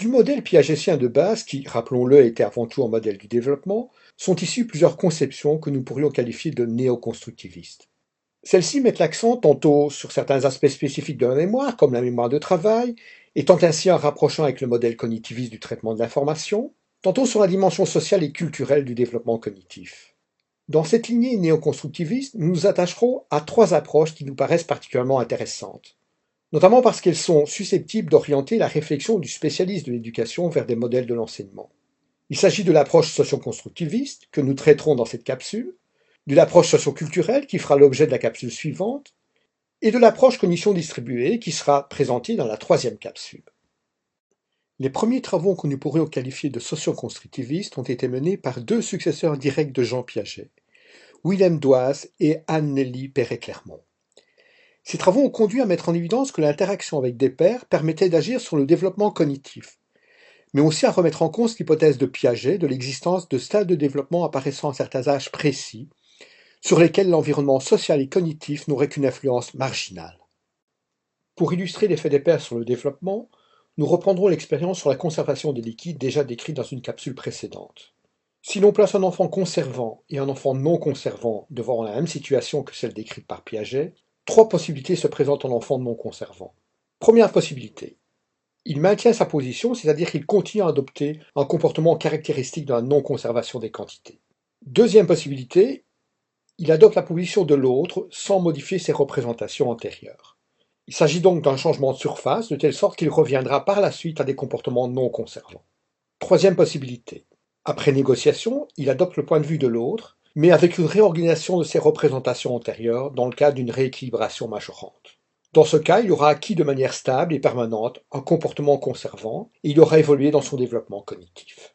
Du modèle piagétien de base, qui, rappelons-le, était avant tout un modèle du développement, sont issues plusieurs conceptions que nous pourrions qualifier de néoconstructivistes. Celles-ci mettent l'accent tantôt sur certains aspects spécifiques de la mémoire, comme la mémoire de travail, étant ainsi un rapprochant avec le modèle cognitiviste du traitement de l'information, tantôt sur la dimension sociale et culturelle du développement cognitif. Dans cette lignée néoconstructiviste, nous nous attacherons à trois approches qui nous paraissent particulièrement intéressantes, notamment parce qu'elles sont susceptibles d'orienter la réflexion du spécialiste de l'éducation vers des modèles de l'enseignement. Il s'agit de l'approche socioconstructiviste, que nous traiterons dans cette capsule, de l'approche socioculturelle, qui fera l'objet de la capsule suivante, et de l'approche cognition distribuée, qui sera présentée dans la troisième capsule. Les premiers travaux que nous pourrions qualifier de socioconstructivistes ont été menés par deux successeurs directs de Jean Piaget, Willem Doise et Anne-Nelly Perret-Clermont. Ces travaux ont conduit à mettre en évidence que l'interaction avec des pairs permettait d'agir sur le développement cognitif, mais aussi à remettre en cause l'hypothèse de Piaget de l'existence de stades de développement apparaissant à certains âges précis, sur lesquels l'environnement social et cognitif n'aurait qu'une influence marginale. Pour illustrer l'effet des pairs sur le développement, nous reprendrons l'expérience sur la conservation des liquides déjà décrite dans une capsule précédente. Si l'on place un enfant conservant et un enfant non conservant devant la même situation que celle décrite par Piaget, trois possibilités se présentent en enfant non conservant. Première possibilité. Il maintient sa position, c'est-à-dire qu'il continue à adopter un comportement caractéristique de la non-conservation des quantités. Deuxième possibilité, il adopte la position de l'autre sans modifier ses représentations antérieures. Il s'agit donc d'un changement de surface, de telle sorte qu'il reviendra par la suite à des comportements non conservants. Troisième possibilité. Après négociation, il adopte le point de vue de l'autre, mais avec une réorganisation de ses représentations antérieures dans le cadre d'une rééquilibration majorante. Dans ce cas, il aura acquis de manière stable et permanente un comportement conservant et il aura évolué dans son développement cognitif.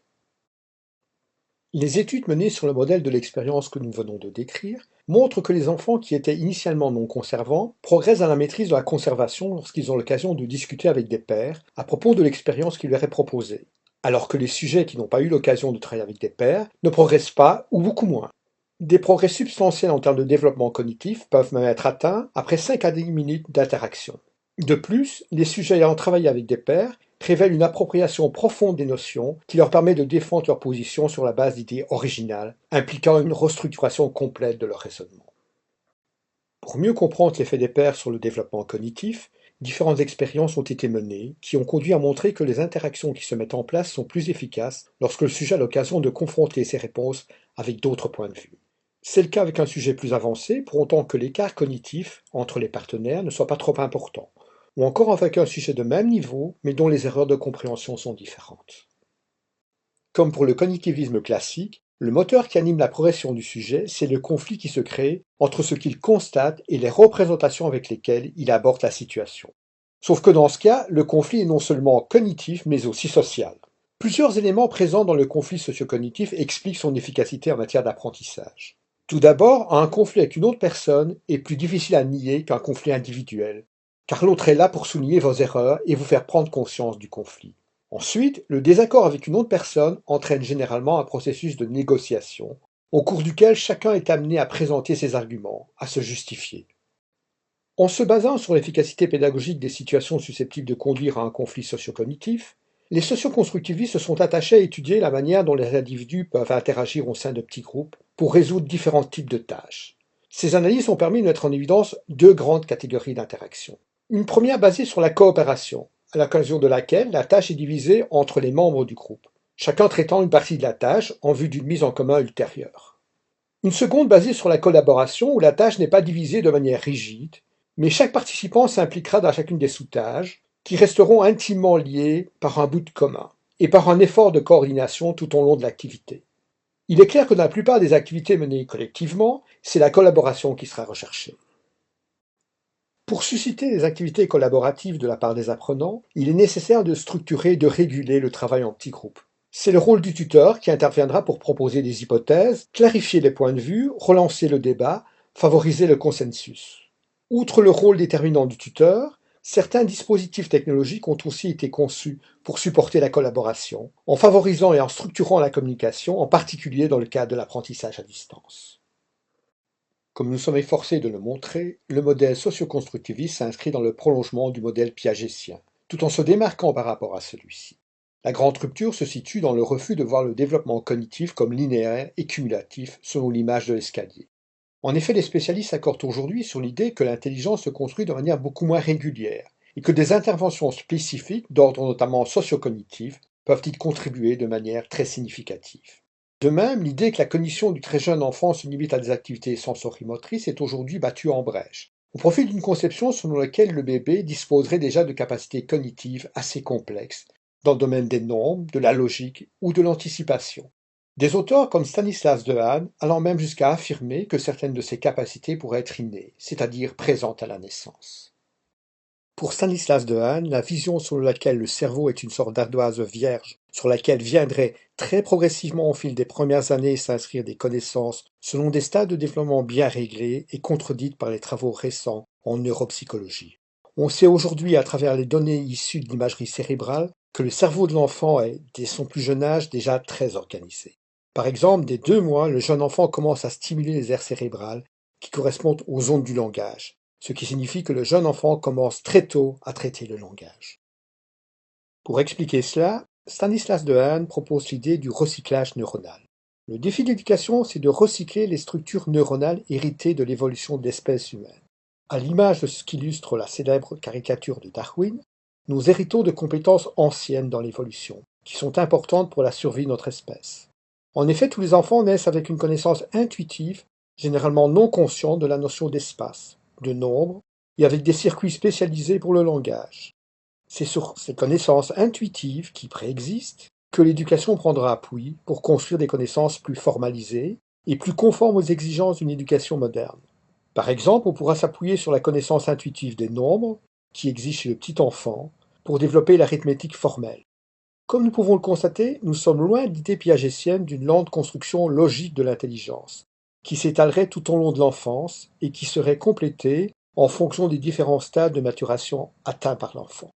Les études menées sur le modèle de l'expérience que nous venons de décrire montrent que les enfants qui étaient initialement non conservants progressent dans la maîtrise de la conservation lorsqu'ils ont l'occasion de discuter avec des pairs à propos de l'expérience qui leur est proposée, alors que les sujets qui n'ont pas eu l'occasion de travailler avec des pairs ne progressent pas ou beaucoup moins. Des progrès substantiels en termes de développement cognitif peuvent même être atteints après 5 à 10 minutes d'interaction. De plus, les sujets ayant travaillé avec des pairs révèlent une appropriation profonde des notions qui leur permet de défendre leur position sur la base d'idées originales, impliquant une restructuration complète de leur raisonnement. Pour mieux comprendre l'effet des pairs sur le développement cognitif, différentes expériences ont été menées qui ont conduit à montrer que les interactions qui se mettent en place sont plus efficaces lorsque le sujet a l'occasion de confronter ses réponses avec d'autres points de vue. C'est le cas avec un sujet plus avancé, pour autant que l'écart cognitif entre les partenaires ne soit pas trop important, ou encore avec un sujet de même niveau, mais dont les erreurs de compréhension sont différentes. Comme pour le cognitivisme classique, le moteur qui anime la progression du sujet, c'est le conflit qui se crée entre ce qu'il constate et les représentations avec lesquelles il aborde la situation. Sauf que dans ce cas, le conflit est non seulement cognitif, mais aussi social. Plusieurs éléments présents dans le conflit socio-cognitif expliquent son efficacité en matière d'apprentissage. Tout d'abord, un conflit avec une autre personne est plus difficile à nier qu'un conflit individuel, car l'autre est là pour souligner vos erreurs et vous faire prendre conscience du conflit. Ensuite, le désaccord avec une autre personne entraîne généralement un processus de négociation, au cours duquel chacun est amené à présenter ses arguments, à se justifier. En se basant sur l'efficacité pédagogique des situations susceptibles de conduire à un conflit socio-cognitif, les socioconstructivistes se sont attachés à étudier la manière dont les individus peuvent interagir au sein de petits groupes pour résoudre différents types de tâches. Ces analyses ont permis de mettre en évidence deux grandes catégories d'interaction. Une première basée sur la coopération, à l'occasion de laquelle la tâche est divisée entre les membres du groupe, chacun traitant une partie de la tâche en vue d'une mise en commun ultérieure. Une seconde basée sur la collaboration, où la tâche n'est pas divisée de manière rigide, mais chaque participant s'impliquera dans chacune des sous-tâches, qui resteront intimement liées par un but commun et par un effort de coordination tout au long de l'activité. Il est clair que dans la plupart des activités menées collectivement, c'est la collaboration qui sera recherchée. Pour susciter des activités collaboratives de la part des apprenants, il est nécessaire de structurer et de réguler le travail en petits groupes. C'est le rôle du tuteur qui interviendra pour proposer des hypothèses, clarifier les points de vue, relancer le débat, favoriser le consensus. Outre le rôle déterminant du tuteur, certains dispositifs technologiques ont aussi été conçus pour supporter la collaboration, en favorisant et en structurant la communication, en particulier dans le cadre de l'apprentissage à distance. Comme nous sommes efforcés de le montrer, le modèle socioconstructiviste s'inscrit dans le prolongement du modèle piagétien, tout en se démarquant par rapport à celui-ci. La grande rupture se situe dans le refus de voir le développement cognitif comme linéaire et cumulatif selon l'image de l'escalier. En effet, les spécialistes s'accordent aujourd'hui sur l'idée que l'intelligence se construit de manière beaucoup moins régulière et que des interventions spécifiques d'ordre notamment socio-cognitif peuvent y contribuer de manière très significative. De même, l'idée que la cognition du très jeune enfant se limite à des activités sensorimotrices est aujourd'hui battue en brèche, au profit d'une conception selon laquelle le bébé disposerait déjà de capacités cognitives assez complexes dans le domaine des nombres, de la logique ou de l'anticipation. Des auteurs comme Stanislas Dehaene allant même jusqu'à affirmer que certaines de ces capacités pourraient être innées, c'est-à-dire présentes à la naissance. Pour Stanislas Dehaene, la vision selon laquelle le cerveau est une sorte d'ardoise vierge sur laquelle viendraient très progressivement au fil des premières années s'inscrire des connaissances selon des stades de développement bien réglés est contredite par les travaux récents en neuropsychologie. On sait aujourd'hui à travers les données issues de l'imagerie cérébrale que le cerveau de l'enfant est, dès son plus jeune âge, déjà très organisé. Par exemple, dès 2 mois, le jeune enfant commence à stimuler les aires cérébrales qui correspondent aux ondes du langage, ce qui signifie que le jeune enfant commence très tôt à traiter le langage. Pour expliquer cela, Stanislas Dehaene propose l'idée du recyclage neuronal. Le défi de l'éducation, c'est de recycler les structures neuronales héritées de l'évolution de l'espèce humaine. À l'image de ce qu'illustre la célèbre caricature de Darwin, nous héritons de compétences anciennes dans l'évolution, qui sont importantes pour la survie de notre espèce. En effet, tous les enfants naissent avec une connaissance intuitive, généralement non consciente, de la notion d'espace, de nombre, et avec des circuits spécialisés pour le langage. C'est sur ces connaissances intuitives qui préexistent que l'éducation prendra appui pour construire des connaissances plus formalisées et plus conformes aux exigences d'une éducation moderne. Par exemple, on pourra s'appuyer sur la connaissance intuitive des nombres, qui existe chez le petit enfant, pour développer l'arithmétique formelle. Comme nous pouvons le constater, nous sommes loin de l'idée piagétienne d'une lente construction logique de l'intelligence, qui s'étalerait tout au long de l'enfance et qui serait complétée en fonction des différents stades de maturation atteints par l'enfant.